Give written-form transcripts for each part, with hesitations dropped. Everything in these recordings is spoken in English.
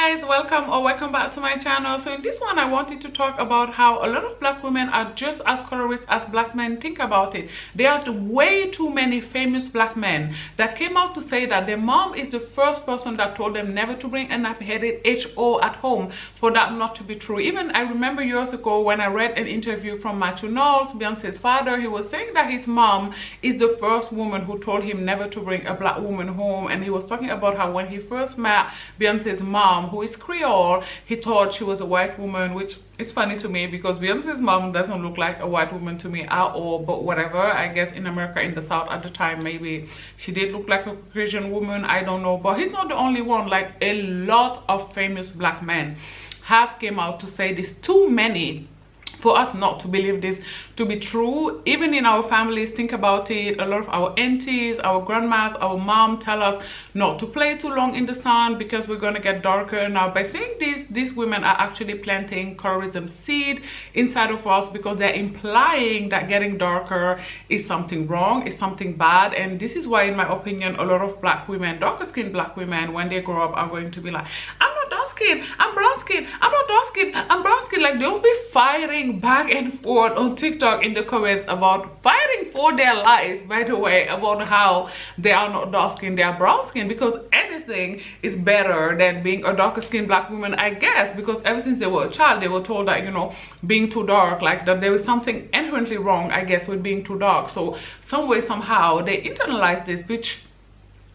guys, welcome back to my channel. So in this one I wanted to talk about how a lot of black women are just as colorist as black men. Think about it. There are way too many famous black men that came out to say that their mom is the first person that told them never to bring a nappy-headed HO at home, for that not to be true. Even I remember years ago when I read an interview from Matthew Knowles, Beyonce's father. He was saying that his mom is the first woman who told him never to bring a black woman home, and he was talking about how when he first met Beyonce's mom, who is Creole, he thought she was a white woman, which is funny to me because Beyonce's mom doesn't look like a white woman to me at all, but whatever. I guess in America, in the South at the time, maybe she did look like a Caucasian woman, I don't know. But he's not the only one. Like, a lot of famous black men have came out to say this. Too many for us not to believe this to be true. Even in our families, think about it, a lot of our aunties, our grandmas, our mom tell us not to play too long in the sun because we're going to get darker. Now by saying this, these women are actually planting colorism seed inside of us because they're implying that getting darker is something wrong, is something bad. And this is why, in my opinion, a lot of black women, darker skinned black women, when they grow up are going to be like, I'm not dark skin, I'm brown skin, I'm not dark skin, I'm brown skin. Like, they'll be fighting back and forth on TikTok in the comments about fighting for their lives, by the way, about how they are not dark skin, they are brown skin, because anything is better than being a darker skinned black woman, I guess, because ever since they were a child they were told that, you know, being too dark, like that there was something inherently wrong, I guess, with being too dark. So some way, somehow they internalize this, which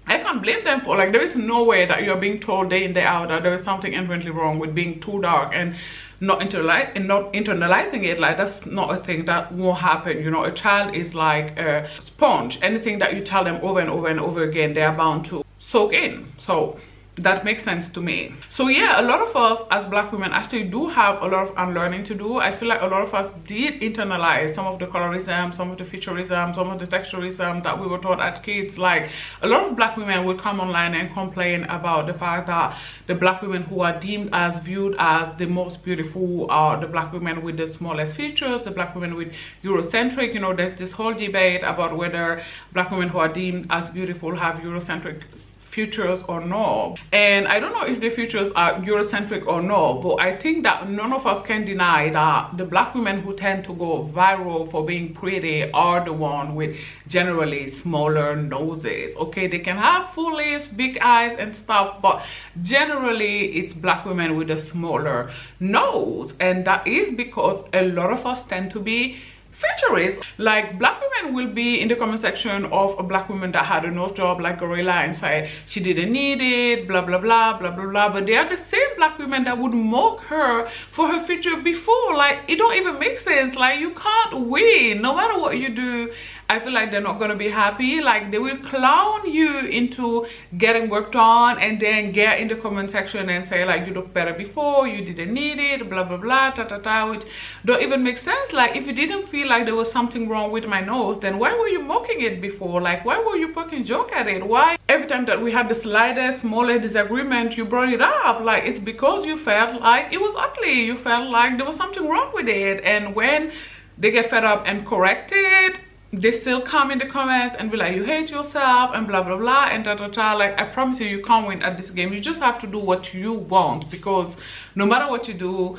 I can't blame them for. Like, there is no way that you're being told day in day out that there is something inherently wrong with being too dark and not internalizing it. Like, that's not a thing that won't happen. You know, a child is like a sponge. Anything that you tell them over and over and over again, they are bound to soak in. So that makes sense to me. So yeah, a lot of us as black women actually do have a lot of unlearning to do. I feel like a lot of us did internalize some of the colorism, some of the futurism, some of the texturism that we were taught as kids. Like, a lot of black women will come online and complain about the fact that the black women who are deemed as viewed as the most beautiful are the black women with the smallest features, the black women with Eurocentric. You know, there's this whole debate about whether black women who are deemed as beautiful have Eurocentric features or no, and I don't know if the features are Eurocentric or no, but I think that none of us can deny that the black women who tend to go viral for being pretty are the one with generally smaller noses. Okay, they can have full lips, big eyes and stuff, but generally it's black women with a smaller nose, and that is because a lot of us tend to be futurist. Like, black women will be in the comment section of a black woman that had a nose job like Gorilla and say she didn't need it, blah blah blah blah blah blah, but they are the same black women that would mock her for her feature before. Like, it don't even make sense. Like, you can't win. No matter what you do, I feel like they're not gonna be happy. Like, they will clown you into getting worked on and then get in the comment section and say like, you look better before, you didn't need it, blah blah blah, ta ta ta, which don't even make sense. Like, if you didn't feel like there was something wrong with my nose, then why were you mocking it before? Like, why were you poking joke at it? Why every time that we had the slightest smallest disagreement you brought it up? Like, it's because you felt like it was ugly, you felt like there was something wrong with it. And when they get fed up and correct it, they still come in the comments and be like, you hate yourself and blah blah blah and da da da. Like, I promise you, you can't win at this game. You just have to do what you want, because no matter what you do,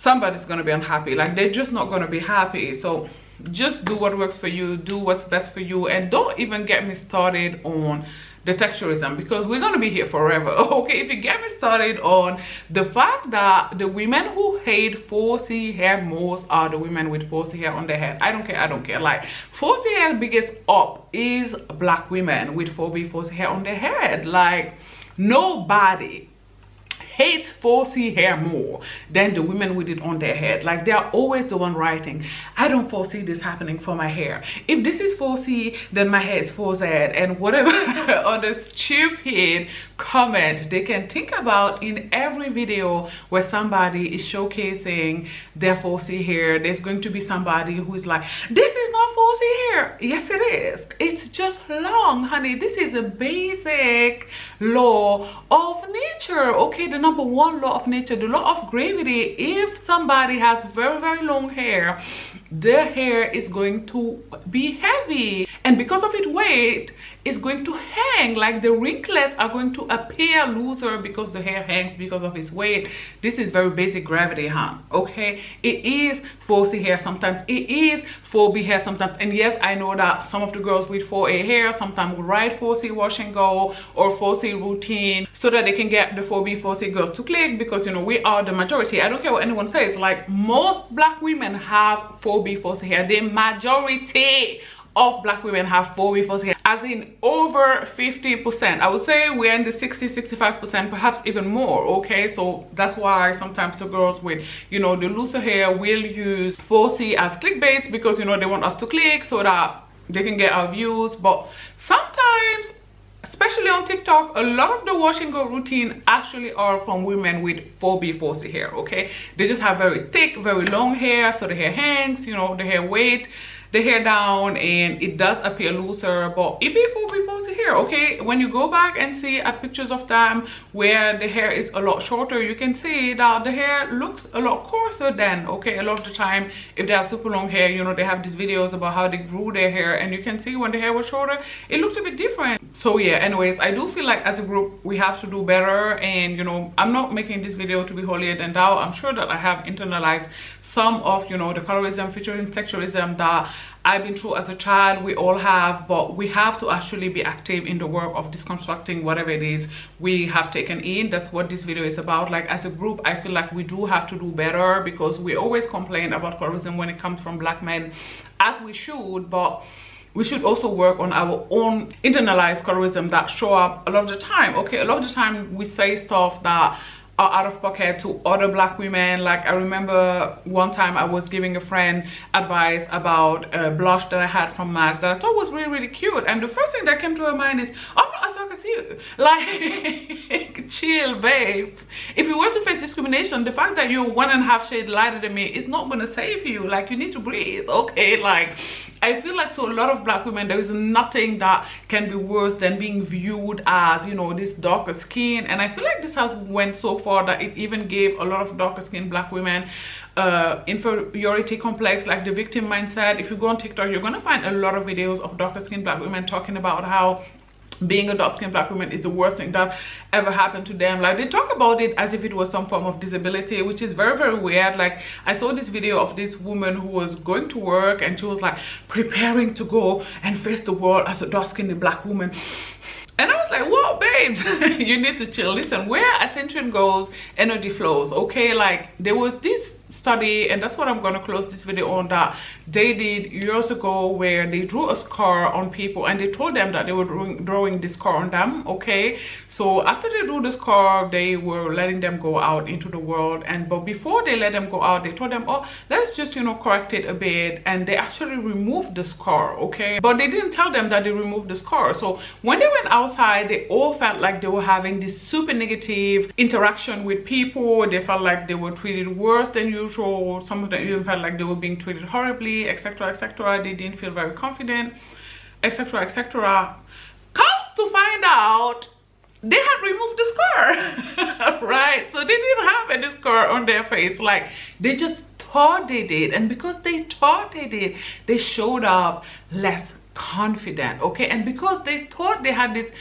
somebody's gonna be unhappy. Like, they're just not gonna be happy. So just do what works for you, do what's best for you, and don't even get me started on the texturism, because we're gonna be here forever. Okay, if you get me started on the fact that the women who hate 4C hair most are the women with 4C hair on their head, I don't care. Like, 4C hair biggest up is black women with 4C hair on their head. Like, nobody hates 4C hair more than the women with it on their head. Like, they are always the one writing, I don't foresee this happening for my hair. If this is 4C, then my hair is 4Z, and whatever other stupid comment they can think about in every video where somebody is showcasing their 4C hair. There's going to be somebody who is like, this is not 4C hair. Yes, it is. It's just long, honey. This is a basic law of nature. Okay, the number one law of nature, the law of gravity. If somebody has very long hair, their hair is going to be heavy. and because of its weight, it's going to hang. Like the wrinklets are going to appear looser because the hair hangs because of its weight. This is very basic gravity, huh? Okay, it is 4C hair sometimes, it is 4B hair sometimes. And yes, I know that some of the girls with 4A hair sometimes will write 4C wash and go or 4C routine so that they can get the 4B 4C girls to click, because you know we are the majority. I don't care what anyone says, like most black women have 4B 4C hair. The majority of black women have 4B 4C hair, as in over 50%. I would say we're in the 60-65%, perhaps even more. Okay, so that's why sometimes the girls with, you know, the looser hair will use 4C as clickbait, because you know they want us to click so that they can get our views. But sometimes, especially on TikTok, a lot of the wash and go routine actually are from women with 4B 4C hair. Okay, they just have very thick, very long hair, so the hair hangs, you know, the hair weight the hair down, and it does appear looser, but it be 4B 4C hair. Okay, when you go back and see at pictures of them where the hair is a lot shorter, you can see that the hair looks a lot coarser then. Okay, a lot of the time if they have super long hair, you know, they have these videos about how they grew their hair, and you can see when the hair was shorter it looked a bit different. So yeah, anyways, I do feel like as a group we have to do better. And you know, I'm not making this video to be holier than thou. I'm sure that I have internalized some of, you know, the colorism, featuring texturism that I've been through as a child. We all have, but we have to actually be active in the work of deconstructing whatever it is we have taken in. That's what this video is about. Like as a group, I feel like we do have to do better, because we always complain about colorism when it comes from black men, as we should, but we should also work on our own internalized colorism that show up a lot of the time. Okay, a lot of the time we say stuff that are out of pocket to other black women. Like I remember one time I was giving a friend advice about a blush that I had from MAC that I thought was really cute, and the first thing that came to her mind is, I'm not as dark as you. Like chill, babe. If you were to face discrimination, the fact that you're 1.5 shades lighter than me is not gonna save you. Like you need to breathe. Okay, like I feel like to a lot of black women there is nothing that can be worse than being viewed as, you know, this darker skin. And I feel like this has went so far that it even gave a lot of darker skinned black women inferiority complex, like the victim mindset. If you go on TikTok, you're gonna find a lot of videos of darker skinned black women talking about how being a dark-skinned black woman is the worst thing that ever happened to them. Like they talk about it as if it was some form of disability, which is very weird. Like I saw this video of this woman who was going to work, and she was like preparing to go and face the world as a dark-skinned black woman. And I was like, whoa, babes, you need to chill. Listen, where attention goes, energy flows. Okay, like there was this study, and that's what I'm going to close this video on, that they did years ago, where they drew a scar on people and they told them that they were drawing this scar on them. Okay, so after they drew the scar, they were letting them go out into the world, but before they let them go out, they told them, oh, let's just, you know, correct it a bit, and they actually removed the scar. Okay, but they didn't tell them that they removed the scar. So when they went outside, they all felt like they were having this super negative interaction with people. They felt like they were treated worse than usual. Some of them even felt like they were being treated horribly, etc, etc. They didn't feel very confident, etc, etc. Comes to find out, they had removed the scar. Right, so they didn't have any scar on their face. Like they just thought they did, and because they thought they did, they showed up less confident. Okay, and because they thought they had this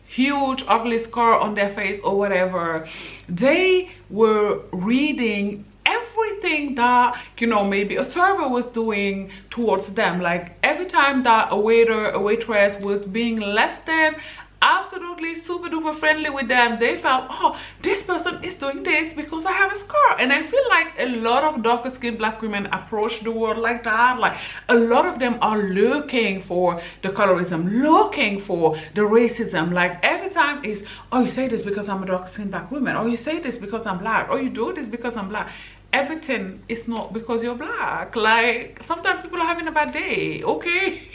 huge ugly scar on their face or whatever, they were reading everything that, you know, maybe a server was doing towards them. Like every time that a waiter, a waitress was being less than absolutely super duper friendly with them, they felt, oh, this person is doing this because I have a scar. And I feel like a lot of darker skinned black women approach the world like that. Like a lot of them are looking for the colorism, looking for the racism. Like every time is, oh, you say this because I'm a darker skinned black woman, or you say this because I'm black, or you do this because I'm black. Everything is not because you're black. Like sometimes people are having a bad day. Okay.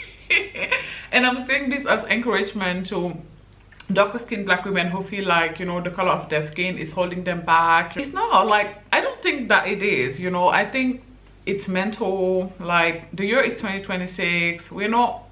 And I'm saying this as encouragement to darker skinned black women who feel like, you know, the color of their skin is holding them back. It's not. Like I don't think that it is, you know. I think it's mental. Like the year is 2026. We're not,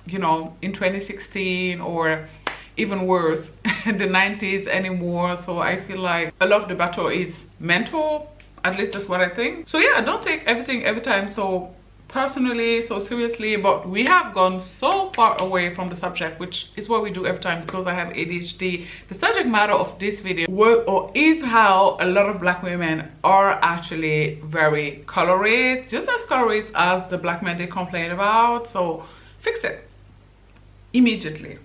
you know, in 2016 or even worse the 90s anymore. So I feel like a lot of the battle is mental. At least that's what I think. So yeah, don't take everything every time so personally so seriously, but we have gone so far away from the subject, which is what we do every time because I have ADHD. The subject matter of this video is how a lot of black women are actually very colorist, just as colorist as the black men they complain about. So fix it immediately,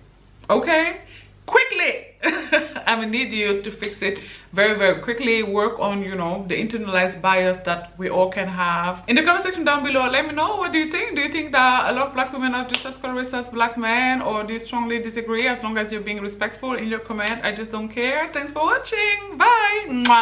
okay? Quickly. I'm gonna need you to fix it very, very quickly. Work on, you know, the internalized bias that we all can have. In the comment section down below, let me know, what do you think? Do you think that a lot of black women are just as colorist as black men, or do you strongly disagree? As long as you're being respectful in your comment, I just don't care. Thanks for watching. Bye. Mwah.